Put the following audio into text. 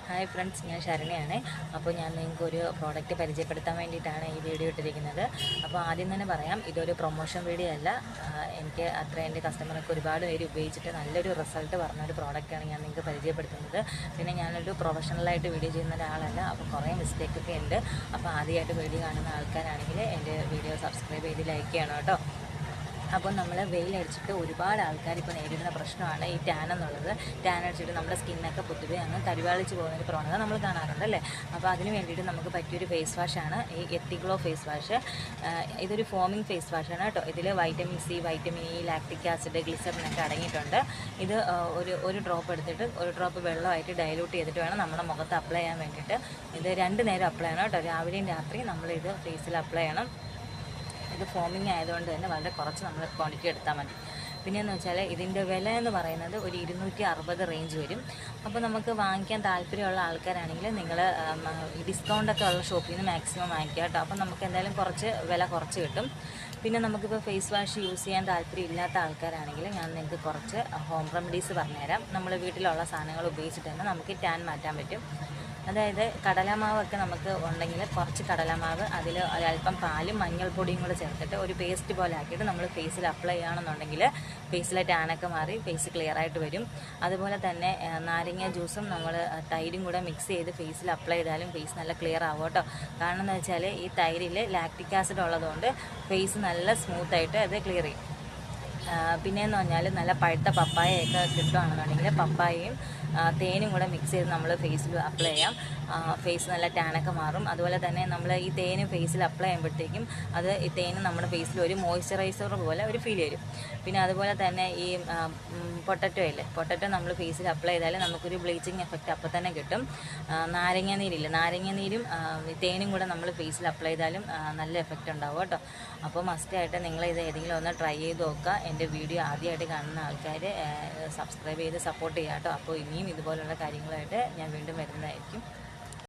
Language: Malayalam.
ഹായ് ഫ്രണ്ട്സ്, ഞാൻ ശരണ്യാണ്. അപ്പോൾ ഞാൻ നിങ്ങൾക്കൊരു പ്രോഡക്റ്റ് പരിചയപ്പെടുത്താൻ വേണ്ടിയിട്ടാണ് ഈ വീഡിയോ ഇട്ടിരിക്കുന്നത്. അപ്പോൾ ആദ്യം തന്നെ പറയാം, ഇതൊരു പ്രൊമോഷൻ വീഡിയോ അല്ല. എനിക്ക് എൻ്റെ കസ്റ്റമർക്ക് ഒരുപാട് പേര് ഉപയോഗിച്ചിട്ട് നല്ലൊരു റിസൾട്ട് പറഞ്ഞൊരു പ്രോഡക്റ്റാണ് ഞാൻ നിങ്ങൾക്ക് പരിചയപ്പെടുത്തുന്നത്. പിന്നെ ഞാനൊരു പ്രൊഫഷണലായിട്ട് വീഡിയോ ചെയ്യുന്ന ഒരാളല്ല, അപ്പോൾ കുറേ മിസ്റ്റേക്കൊക്കെ ഉണ്ട്. അപ്പോൾ ആദ്യമായിട്ട് വീഡിയോ കാണുന്ന ആൾക്കാരാണെങ്കിൽ എൻ്റെ വീഡിയോ സബ്സ്ക്രൈബ് ചെയ്ത് ലൈക്ക് ചെയ്യണം കേട്ടോ. അപ്പോൾ നമ്മൾ വെയിലടിച്ചിട്ട് ഒരുപാട് ആൾക്കാർ ഇപ്പോൾ നേരിടുന്ന പ്രശ്നമാണ് ഈ ടാൻ എന്നുള്ളത്. ടാൻ അടിച്ചിട്ട് നമ്മുടെ സ്കിന്നൊക്കെ പൊതുവെ അങ്ങ് കരിവാളിച്ച് പോകുന്നൊരു പ്രവണത നമ്മൾ കാണാറുണ്ട് അല്ലേ. അപ്പോൾ അതിന് വേണ്ടിയിട്ട് നമുക്ക് പറ്റിയൊരു ഫേസ് വാഷാണ് ഈ എത്തിഗ്ലോ ഫേസ് വാഷ്. ഇതൊരു ഫോമിങ് ഫേസ് വാഷാണ് കേട്ടോ. ഇതിൽ vitamin C, vitamin E, lactic acid, ഗ്ലിസറിനൊക്കെ അടങ്ങിയിട്ടുണ്ട്. ഇത് ഒരു ഡ്രോപ്പ് എടുത്തിട്ട് ഒരു ഡ്രോപ്പ് വെള്ളമായിട്ട് ഡൈലൂട്ട് ചെയ്തിട്ട് വേണം നമ്മുടെ മുഖത്ത് അപ്ലൈ ചെയ്യാൻ വേണ്ടിയിട്ട്. ഇത് 2 നേരം അപ്ലൈ ചെയ്യണം കേട്ടോ. രാവിലെയും രാത്രിയും നമ്മളിത് ഫേസിൽ അപ്ലൈ ചെയ്യണം. ഇത് ഫോമിങ് ആയതുകൊണ്ട് തന്നെ വളരെ കുറച്ച് നമ്മൾ ക്വാണ്ടിറ്റി എടുത്താൽ മതി. പിന്നെയെന്ന് വെച്ചാൽ ഇതിൻ്റെ വില എന്ന് പറയുന്നത് ഒരു 260 റേഞ്ച് വരും. അപ്പോൾ നമുക്ക് വാങ്ങിക്കാൻ താല്പര്യമുള്ള ആൾക്കാരാണെങ്കിൽ നിങ്ങൾ ഈ ഡിസ്കൗണ്ടൊക്കെ ഉള്ള ഷോപ്പിൽ നിന്ന് മാക്സിമം വാങ്ങിക്കുക കേട്ടോ. അപ്പോൾ നമുക്ക് എന്തായാലും കുറച്ച് വില കുറച്ച് കിട്ടും. പിന്നെ നമുക്കിപ്പോൾ ഫേസ് വാഷ് യൂസ് ചെയ്യാൻ താല്പര്യം ഇല്ലാത്ത ആൾക്കാരാണെങ്കിൽ ഞാൻ നിങ്ങൾക്ക് കുറച്ച് ഹോം റെമഡീസ് പറഞ്ഞുതരാം. നമ്മൾ വീട്ടിലുള്ള സാധനങ്ങൾ ഉപയോഗിച്ചിട്ട് തന്നെ നമുക്ക് ടാൻ മാറ്റാൻ പറ്റും. അതായത് കടലമാവൊക്കെ നമുക്ക് ഉണ്ടെങ്കിൽ കുറച്ച് കടലമാവ് അതിൽ ഒരല്പം പാലും മഞ്ഞൾപ്പൊടിയും കൂടെ ചേർത്തിട്ട് ഒരു പേസ്റ്റ് പോലെ ആക്കിയിട്ട് നമ്മൾ ഫേസിൽ അപ്ലൈ ചെയ്യുകയാണെന്നുണ്ടെങ്കിൽ ഫേസിലെ ടാനൊക്കെ മാറി ഫേസ് ക്ലിയർ ആയിട്ട് വരും. അതുപോലെ തന്നെ നാരങ്ങ ജ്യൂസും നമ്മൾ തൈരും കൂടെ മിക്സ് ചെയ്ത് ഫേസിൽ അപ്ലൈ ചെയ്താലും ഫേസ് നല്ല ക്ലിയർ ആവും കേട്ടോ. കാരണം എന്ന് വെച്ചാൽ ഈ തൈരിൽ ലാക്റ്റിക് ആസിഡ് ഉള്ളതുകൊണ്ട് ഫേസ് നല്ല സ്മൂത്തായിട്ട് അത് ക്ലിയർ ചെയ്യും. പിന്നെയെന്ന് പറഞ്ഞാൽ നല്ല പഴുത്ത പപ്പായയൊക്കെ കിട്ടുകയാണെന്നുണ്ടെങ്കിൽ പപ്പായയും തേനും കൂടെ മിക്സ് ചെയ്ത് നമ്മൾ ഫേസിൽ അപ്ലൈ ചെയ്യാം. ഫേസ് നല്ല ടാനൊക്കെ മാറും. അതുപോലെ തന്നെ നമ്മൾ ഈ തേനും ഫേസിൽ അപ്ലൈ ചെയ്യുമ്പോഴത്തേക്കും ഈ തേനും നമ്മുടെ ഫേസിൽ ഒരു മോയ്സ്ചറൈസർ പോലെ ഒരു ഫീൽ വരും. പിന്നെ അതുപോലെ തന്നെ ഈ പൊട്ടറ്റോ നമ്മൾ ഫേസിൽ അപ്ലൈ ചെയ്താൽ നമുക്കൊരു ബ്ലീച്ചിങ് എഫക്റ്റ് അപ്പോൾ തന്നെ കിട്ടും. നാരങ്ങ നീരും തേനും കൂടെ നമ്മൾ ഫേസിൽ അപ്ലൈ ചെയ്താലും നല്ല എഫക്റ്റ് ഉണ്ടാവും കേട്ടോ. അപ്പോൾ മസ്റ്റായിട്ട് നിങ്ങളിത് ഏതെങ്കിലും ഒന്ന് ട്രൈ ചെയ്ത് നോക്കുക. എൻ്റെ വീഡിയോ ആദ്യമായിട്ട് കാണുന്ന ആൾക്കാർ സബ്സ്ക്രൈബ് ചെയ്ത് സപ്പോർട്ട് ചെയ്യാം കേട്ടോ. അപ്പോൾ ഇനിയും ഇതുപോലുള്ള കാര്യങ്ങളായിട്ട് ഞാൻ വീണ്ടും വരുന്നതായിരിക്കും.